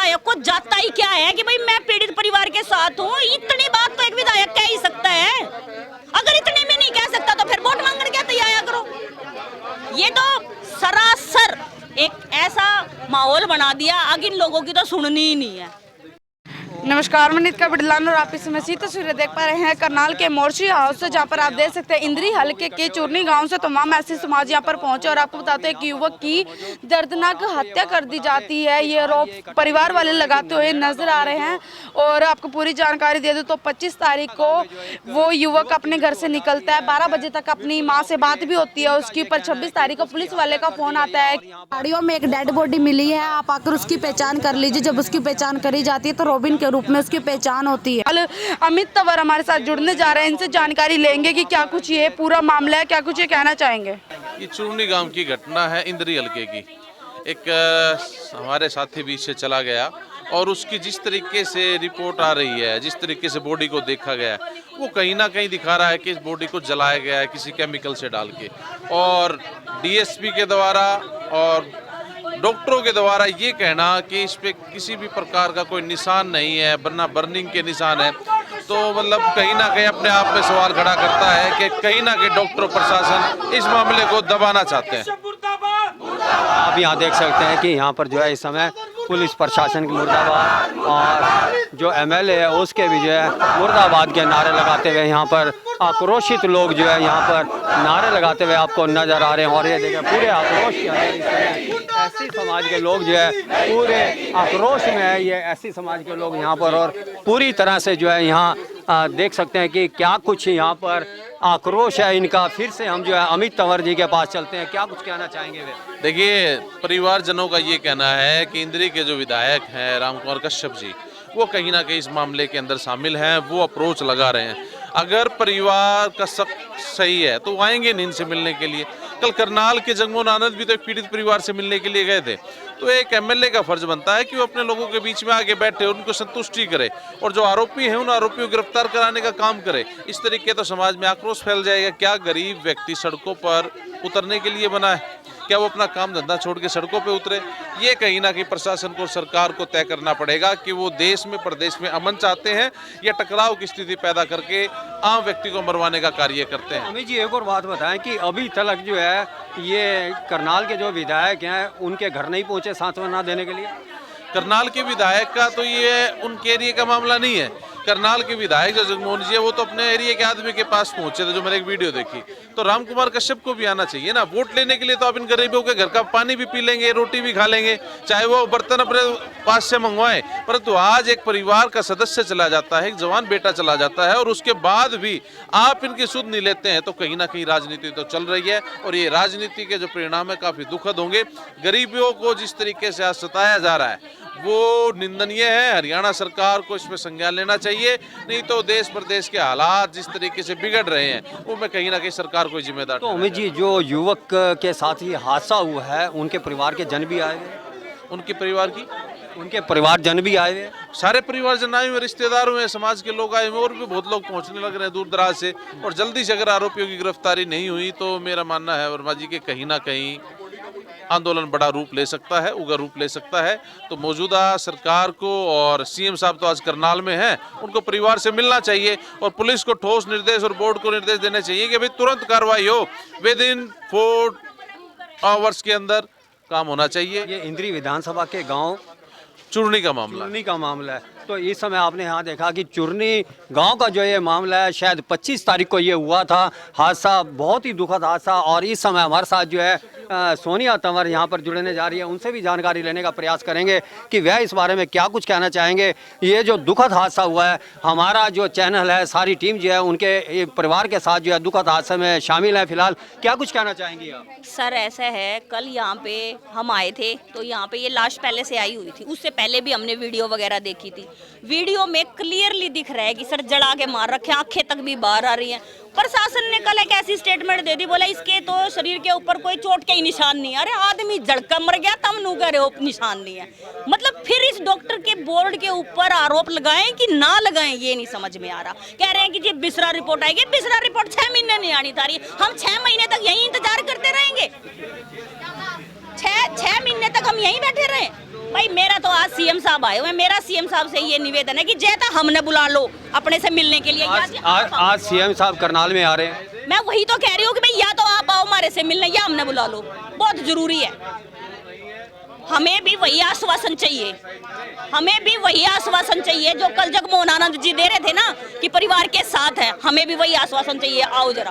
विधायक को जाता ही क्या है कि भाई मैं पीड़ित परिवार के साथ हूँ। इतनी बात तो एक विधायक कह ही सकता है। अगर इतनी भी नहीं कह सकता तो फिर वोट मांगने क्या तैयार करो। ये तो सरासर एक ऐसा माहौल बना दिया, आगे इन लोगों की तो सुननी ही नहीं है। नमस्कार, मैं नित्या बिडलान और आप इस समय सीधी तस्वीरें देख पा रहे हैं करनाल के मोर्ची हाउस से, जहां पर आप देख सकते हैं इंद्री हल्के के चूरनी गांव से तमाम ऐसे समाज यहां पर पहुंचे और आपको बताते हैं कि युवक की दर्दनाक हत्या कर दी जाती है। ये आरोप परिवार वाले लगाते हुए नजर आ रहे हैं। और आपको पूरी जानकारी दे दूं तो 25 तारीख को वो युवक अपने घर से निकलता है, 12 बजे तक अपनी माँ से बात भी होती है उसकी, पर 26 तारीख को पुलिस वाले का फोन आता है। गाड़ियों में एक डेड बॉडी मिली है, आप आकर उसकी पहचान कर लीजिए। जब उसकी पहचान करी जाती है तो रॉबिन के रूप में उसकी पहचान होती है। अमित तंवर हमारे साथ जुड़ने जा रहे हैं, इनसे जानकारी लेंगे कि क्या कुछ ये पूरा मामला है, क्या कुछ ये कहना चाहेंगे। ये चूरनी गांव की घटना है, इंद्री हल्के की। एक हमारे साथी बीच से चला गया और उसकी जिस तरीके से रिपोर्ट आ रही है, जिस तरीके से बॉडी को देखा गया, वो कहीं ना कहीं दिखा रहा है कि इस बॉडी को जलाया गया है किसी केमिकल से डाल के। और डीएसपी के द्वारा और डॉक्टरों के द्वारा ये कहना कि इस पे किसी भी प्रकार का कोई निशान नहीं है, वरना बर्निंग के निशान है, तो मतलब कहीं ना कहीं अपने आप में सवाल खड़ा करता है कि कहीं ना कहीं डॉक्टर प्रशासन इस मामले को दबाना चाहते हैं। आप यहाँ देख सकते हैं कि यहाँ पर जो है इस समय पुलिस प्रशासन की मुर्दाबाद और जो एमएलए है उसके भी जो है मुर्दाबाद के नारे लगाते हुए यहाँ पर आक्रोशित लोग जो है यहाँ पर नारे लगाते हुए आपको नजर आ रहे हैं। और ये देखें पूरे आक्रोश के अंदर एससी समाज के लोग जो है पूरे आक्रोश में है, ये एससी समाज के लोग यहाँ पर और पूरी तरह से जो है यहाँ देख सकते हैं कि क्या कुछ यहाँ पर आक्रोश है इनका। फिर से हम जो है अमित तंवर जी के पास चलते हैं, क्या कुछ कहना चाहेंगे वे। देखिए, परिवारजनों का ये कहना है कि इंद्री के जो विधायक हैं राम कुमार कश्यप जी, वो कहीं ना कहीं इस मामले के अंदर शामिल हैं, वो अप्रोच लगा रहे हैं। अगर परिवार का सब सही है तो आएंगे नींद से मिलने के लिए। कल करनाल के जगमोहन आनंद भी तो एक पीड़ित परिवार से मिलने के लिए गए थे। तो एक एमएलए का फर्ज बनता है कि वो अपने लोगों के बीच में आगे बैठे, उनको संतुष्टि करे और जो आरोपी हैं उन आरोपियों को गिरफ्तार कराने का काम करे। इस तरीके तो समाज में आक्रोश फैल जाएगा। क्या गरीब व्यक्ति सड़कों पर उतरने के लिए बना है? क्या वो अपना काम धंधा छोड़ के सड़कों पे उतरे? ये कहीं ना कहीं प्रशासन को, सरकार को तय करना पड़ेगा कि वो देश में, प्रदेश में अमन चाहते हैं या टकराव की स्थिति पैदा करके आम व्यक्ति को मरवाने का कार्य करते हैं। अमित जी, एक और बात बताएं कि अभी तक जो है ये करनाल के जो विधायक हैं उनके घर नहीं पहुंचे सांत्वना देने के लिए। करनाल के विधायक का तो ये उनके एरिया का मामला नहीं है। करनाल के विधायक जो जगमोहन जी है वो तो अपने एरिया के आदमी के पास पहुंचे थे, जो मैंने एक वीडियो देखी। तो राम कुमार कश्यप को भी आना चाहिए ना। वोट लेने के लिए तो आप इन गरीबों के घर का पानी भी पी लेंगे, रोटी भी खा लेंगे, चाहे वो बर्तन अपने पास से मंगवाएं। परंतु आज एक परिवार का सदस्य चला जाता है, एक जवान बेटा चला जाता है और उसके बाद भी आप इनकी सुध नहीं लेते हैं, तो कहीं ना कहीं राजनीति तो चल रही है और ये राजनीति के जो परिणाम है काफी दुखद होंगे। गरीबियों को जिस तरीके से आज सताया जा रहा है वो निंदनीय है। हरियाणा सरकार को इसमें संज्ञान लेना चाहिए, नहीं तो देश प्रदेश के हालात जिस तरीके से बिगड़ रहे हैं वो मैं कहीं ना कहीं सरकार को जिम्मेदार। तो अमित जी, जो युवक के साथ ये हादसा हुआ है उनके परिवार के जन भी आए हुए, उनके परिवार की, उनके परिवारजन भी आए हुए, सारे परिवारजन आए हुए, रिश्तेदार हुए, समाज के लोग आए हुए और भी बहुत लोग पहुंचने लग रहे हैं दूर दराज से। और जल्दी से अगर आरोपियों की गिरफ्तारी नहीं हुई तो मेरा मानना है वर्मा जी के कहीं ना कहीं आंदोलन बड़ा रूप ले सकता है, उग्र रूप ले सकता है। तो मौजूदा सरकार को और सीएम साहब तो आज करनाल में हैं, उनको परिवार से मिलना चाहिए और पुलिस को ठोस निर्देश और बोर्ड को निर्देश देने चाहिए कि भाई तुरंत कार्रवाई हो, विद इन 4 आवर्स के अंदर काम होना चाहिए। ये इंद्री विधानसभा के गांव चूरनी का मामला है। तो इस समय आपने यहाँ देखा कि चूरनी गांव का जो ये मामला है शायद 25 तारीख को ये हुआ था हादसा, बहुत ही दुखद हादसा। और इस समय हमारे साथ जो है सोनिया तंवर यहाँ पर जुड़ने जा रही है, उनसे भी जानकारी लेने का प्रयास करेंगे कि वह इस बारे में क्या कुछ कहना चाहेंगे। ये जो दुखद हादसा हुआ है, हमारा जो चैनल है, सारी टीम जो है उनके परिवार के साथ जो है दुखद हादसे में शामिल है। फिलहाल क्या कुछ कहना चाहेंगी आप? सर ऐसा है, कल यहाँ पे हम आए थे तो यहाँ पे ये लाश पहले से आई हुई थी, उससे पहले भी हमने वीडियो वगैरह देखी थी। वीडियो में क्लियरली दिख रहा है कि सर जला के मार रखे, आंखें तक भी बाहर आ रही हैं। प्रशासन ने कल एक ऐसी स्टेटमेंट दे दी, बोला इसके तो शरीर के ऊपर कोई चोट के ही निशान नहीं है। अरे आदमी जड़का मर गया तब नू कह रहे हो निशान नहीं है। मतलब फिर इस डॉक्टर के बोर्ड के ऊपर आरोप लगाएं कि ना लगाएं, ये नहीं समझ में आ रहा। कह रहे हैं कि जी बिसरा रिपोर्ट आएगी, बिसरा रिपोर्ट 6 महीने नहीं आनी था रही। हम 6 महीने तक यही इंतजार करते रहेंगे, 6 महीने तक हम यहीं बैठे रहे। भाई मेरा तो आज सीएम साहब आए हुए हैं, मेरा सीएम साहब से ये निवेदन है कि जैसा हमने बुला लो अपने से मिलने के लिए। आज सीएम साहब करनाल में आ रहे हैं। मैं वही तो कह रही हूँ कि भाई या तो आप आओ हमारे से मिलने या हमने बुला लो, बहुत जरूरी है। हमें भी वही आश्वासन चाहिए, हमें भी वही आश्वासन चाहिए जो कल जगमोहन आनंद जी दे रहे थे ना कि परिवार के साथ है, हमें भी वही आश्वासन चाहिए। आओ जरा।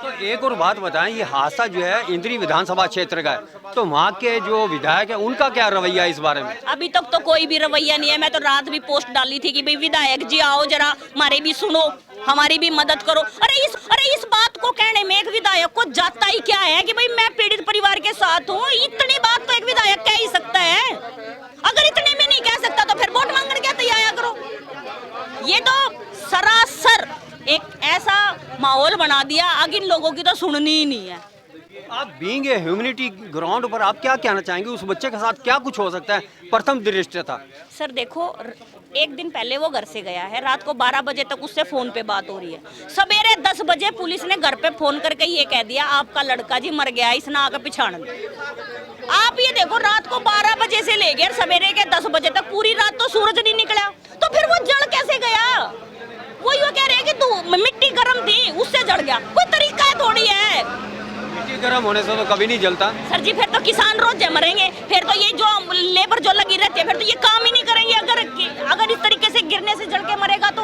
तो एक और बात बताएं, ये हादसा जो है इंद्री विधानसभा क्षेत्र का है, तो वहाँ के जो विधायक है उनका क्या रवैया है इस बारे में? अभी तक तो कोई भी रवैया नहीं है। मैं तो रात भी पोस्ट डाली थी कि भाई विधायक जी आओ जरा, हमारे भी सुनो, हमारी भी मदद करो। अरे इस बात को कहने में एक विधायक को जाता ही क्या है कि भाई मैं पीड़ित परिवार के साथ हूँ। इतनी बात तो एक विधायक कह ही सकता है। अगर इतने में नहीं कह सकता तो फिर वोट मांगने क्या तैयार करो। ये तो सरासर एक ऐसा माहौल बना दिया, आगे इन लोगों की तो सुननी ही नहीं है। आप बीइंग ए ह्यूमैनिटी ग्राउंड पर आप क्या कहना चाहेंगे? उस बच्चे के साथ क्या कुछ हो सकता है प्रथम दृष्टया? सर देखो, एक दिन पहले वो घर से गया है, रात को 12 बजे तक उससे फोन पे बात हो रही है। सवेरे 10 बजे पुलिस ने घर पे फोन करके ये कह दिया आपका लड़का जी मर गया, इसने आकर पिछाड़ दिया। आप ये देखो, रात को 12 बजे से लेकर सवेरे के 10 बजे तक पूरी रात तो सूरज नहीं निकला, तो फिर वो जल कैसे गया? वो यूँ कह रहे हैं कि तू मिट्टी गर्म थी उससे जल गया, कोई तरीका है थोड़ी है। मिट्टी गर्म होने से तो कभी नहीं जलता सर जी। फिर तो किसान रोज मरेंगे, फिर तो ये जो लेबर जो लगी रहती है फिर तो ये काम ही नहीं करेंगे। अगर इस तरीके से गिरने से जल के मरेगा तो